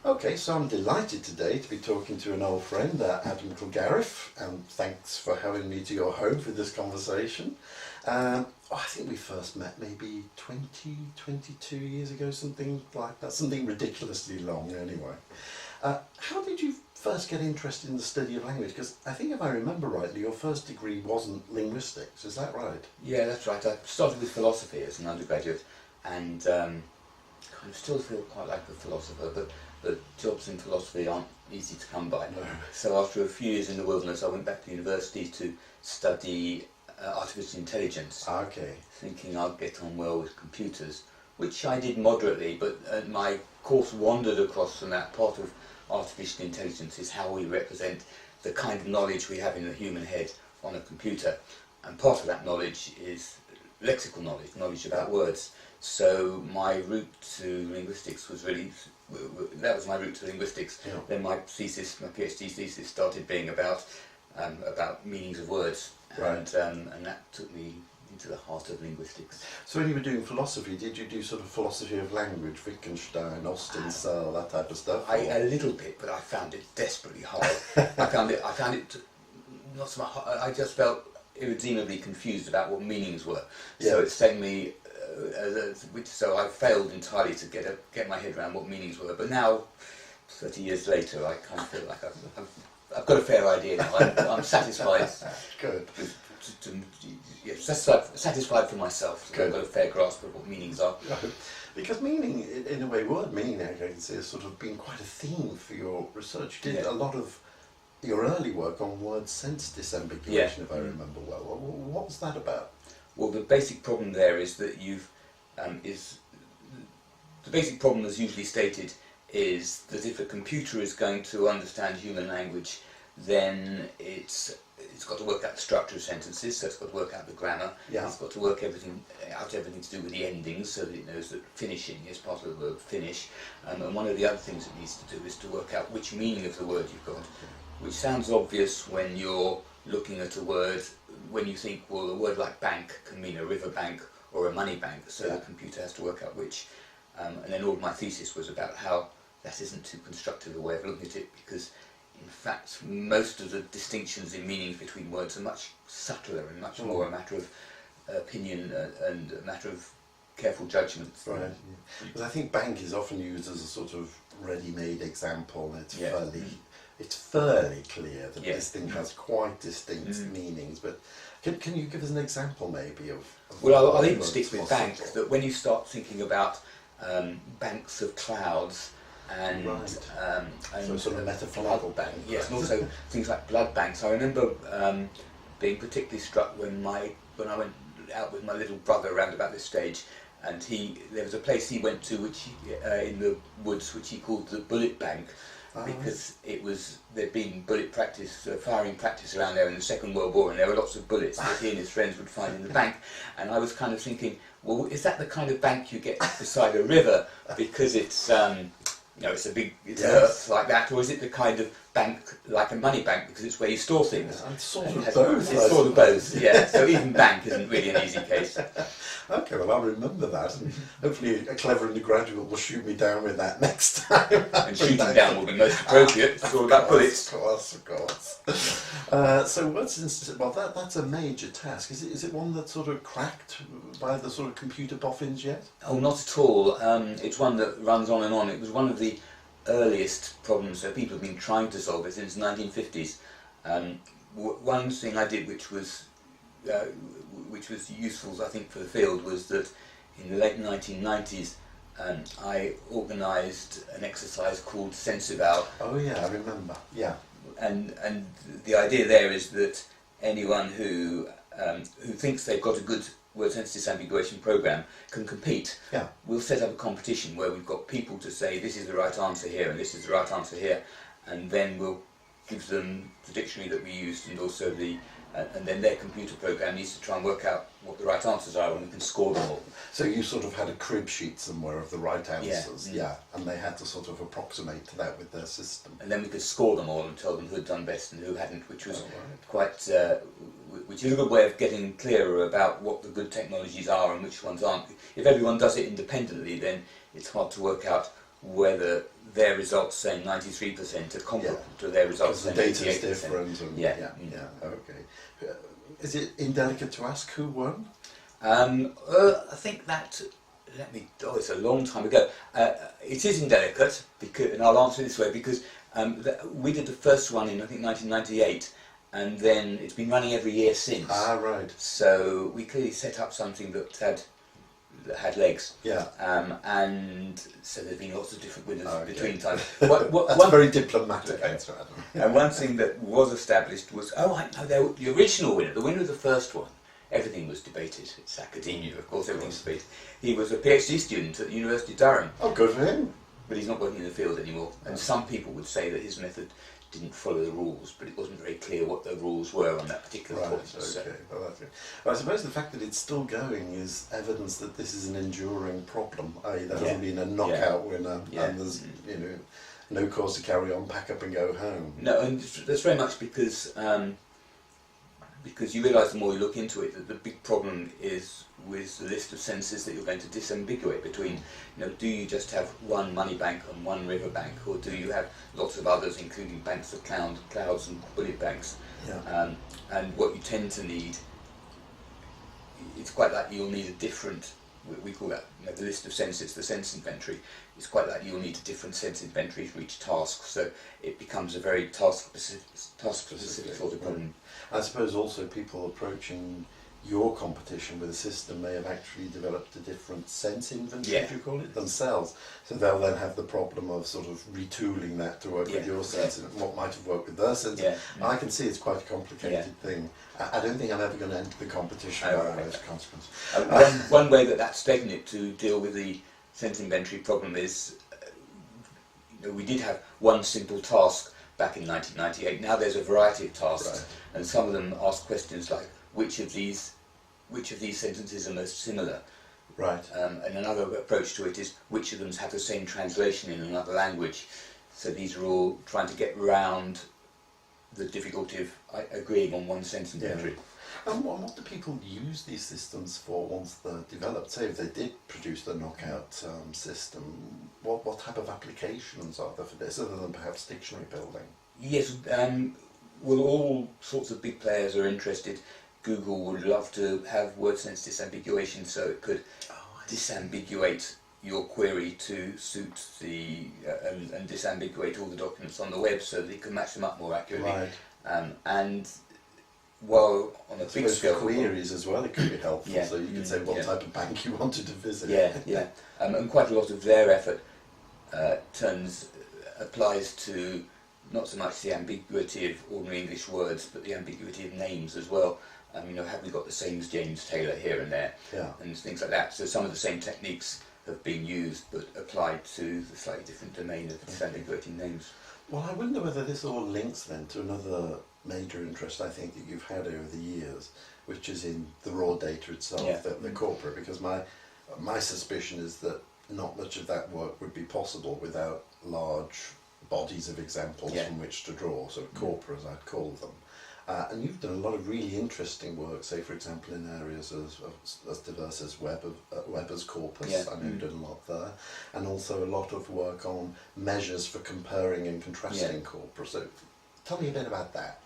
Okay, so I'm delighted today to be talking to an old friend, Adam Kilgariff, and thanks for having me to your home for this conversation. I think we first met maybe 20, 22 years ago, something like that, something ridiculously long anyway. How did you first get interested in the study of language? Because I think if I remember rightly, your first degree wasn't linguistics, is that right? Yeah, that's right. I started with philosophy as an undergraduate, and kind of still feel quite like a philosopher, but jobs in philosophy aren't easy to come by. No. So after a few years in the wilderness, I went back to university to study artificial intelligence, Okay. thinking I'd get on well with computers, which I did moderately, but my course wandered across from that. Part of artificial intelligence is how we represent the kind of knowledge we have in the human head on a computer, and part of that knowledge is lexical knowledge, knowledge about words. So my route to linguistics was really, that was my route to linguistics. Yeah. Then my thesis, my PhD thesis, started being about meanings of words, Right. and that took me into the heart of linguistics. So when you were doing philosophy, did you do sort of philosophy of language, Wittgenstein, Austin, Searle, that type of stuff? A little bit, but I found it desperately hard. I found it not so much. I just felt irredeemably confused about what meanings were. So Yeah. it's taken me. So I failed entirely to get my head around what meanings were. But now, 30 years later, I kind of feel like I've got a fair idea now. I'm satisfied. Good. Satisfied for myself. So I've got a fair grasp of what meanings are. Because meaning, in a way, word meaning, I can say, has sort of been quite a theme for your research. You did a lot of your early work on word sense disambiguation, if I remember well. What was that about? Well, the basic problem there is that the basic problem, as usually stated, is that if a computer is going to understand human language, then it's got to work out the structure of sentences, so it's got to work out the grammar. Yeah. It's got to work everything to do with the endings, so that it knows that finishing is part of the verb finish. And one of the other things it needs to do is to work out which meaning of the word you've got, which sounds obvious when you're looking at a word, when you think, well, a word like bank can mean a river bank or a money bank, so the computer has to work out which. And then all of my thesis was about how that isn't too constructive a way of looking at it, because in fact most of the distinctions in meanings between words are much subtler and much more a matter of opinion and a matter of careful judgment. Right. Because I think bank is often used as a sort of ready-made example, and it's fairly clear that this thing has quite distinct meanings, but can you give us an example maybe of well, I'll even stick with bank, that when you start thinking about banks of clouds and so sort of metaphorical bank. Yes, and also things like blood banks. I remember being particularly struck when I went out with my little brother around about this stage, and there was a place he went to which in the woods which he called the Bullet Bank, because there'd been bullet practice, firing practice around there in the Second World War, and there were lots of bullets that he and his friends would find in the bank. And I was kind of thinking, well, is that the kind of bank you get beside a river because it's it's a big earth like that, or is it the kind of bank like a money bank because it's where you store things? And sort of both. It's sort of both, yeah. So even bank isn't really an easy case. Okay, well I'll remember that, and hopefully a clever undergraduate will shoot me down with that next time. And shooting down will be most appropriate. It's all about bullets. Of course. So that's a major task. Is it one that's sort of cracked by the sort of computer boffins yet? Oh, not at all. It's one that runs on and on. It was one of the earliest problems that people have been trying to solve it since the 1950s. One thing I did which was useful, I think, for the field, was that in the late 1990s I organised an exercise called Senseval. Oh yeah, I remember. Yeah. And the idea there is that anyone who thinks they've got a good word sense disambiguation program can compete. Yeah. We'll set up a competition where we've got people to say this is the right answer here and this is the right answer here, and then we'll give them the dictionary that we used and also and then their computer program needs to try and work out what the right answers are, and we can score them all. So you sort of had a crib sheet somewhere of the right answers, and they had to sort of approximate to that with their system. And then we could score them all and tell them who had done best and who hadn't, which was which is a good way of getting clearer about what the good technologies are and which ones aren't. If everyone does it independently, then it's hard to work out whether their results saying 93% are comparable to their results Because the saying data is 88%. different. And Yeah. Okay. Is it indelicate to ask who won? I think that, it's a long time ago. It is indelicate, because, and I'll answer it this way, because we did the first one in, I think, 1998, and then it's been running every year since. Ah, right. So we clearly set up something that had legs. Yeah. And so there's been lots of different winners Okay. between times. That's a very diplomatic answer, Adam. And one thing that was established was, the original winner, the winner of the first one, everything was debated. It's academia, of course, everything's debated. He was a PhD student at the University of Durham, Oh, good for him. but he's not working in the field anymore. And some people would say that his method didn't follow the rules, but it wasn't very clear what the rules were on that particular Right, point. So- okay. Well, that's good. Well, I suppose the fact that it's still going is evidence that this is an enduring problem, i.e. there hasn't been a knockout winner and there's, no cause to carry on, pack up and go home. No, and that's very much because you realise the more you look into it that the big problem is with the list of sentences that you're going to disambiguate between. Do you just have one money bank and one river bank, or do you have lots of others, including banks of clouds and bullet banks? Yeah. And what you tend to need, it's quite likely you'll need a different, we call that the list of sentences, the sentence inventory. It's quite likely you'll need a different sentence inventory for each task, so it becomes a very task-specific sort of problem. I suppose also people approaching your competition with a system may have actually developed a different sense inventory, if you call it, themselves. So they'll then have the problem of sort of retooling that to work with your sense and what might have worked with their sense. I can see it's quite a complicated thing. I don't think I'm ever going to enter the competition by those consequences. One way that's taken it to deal with the sense inventory problem is, we did have one simple task back in 1998. Now there's a variety of tasks, and some of them ask questions like, which of these sentences are most similar? Right. And another approach to it is, which of them have the same translation in another language? So these are all trying to get round the difficulty of agreeing on one sentence inventory. And what do people use these systems for once they're developed? Say if they did produce the knockout system, what type of applications are there for this, other than perhaps dictionary building? Yes, well, all sorts of big players are interested. Google would love to have word sense disambiguation, so it could disambiguate your query to suit the and disambiguate all the documents on the web so that it can match them up more accurately. Right. And while on a big scale, for queries as well, it could be helpful. So you can say what type of bank you wanted to visit. And quite a lot of their effort applies to not so much the ambiguity of ordinary English words, but the ambiguity of names as well. Have we got the same as James Taylor here and there, and things like that. So some of the same techniques have been used, but applied to the slightly different domain of disambiguating names. Well, I wonder whether this all links then to another major interest I think that you've had over the years, which is in the raw data itself, the corpora, because my suspicion is that not much of that work would be possible without large bodies of examples from which to draw, so corpora as I'd call them. And you've done a lot of really interesting work, say for example in areas as diverse as Weber's corpus. I know you've done a lot there, and also a lot of work on measures for comparing and contrasting corpora. So tell me a bit about that.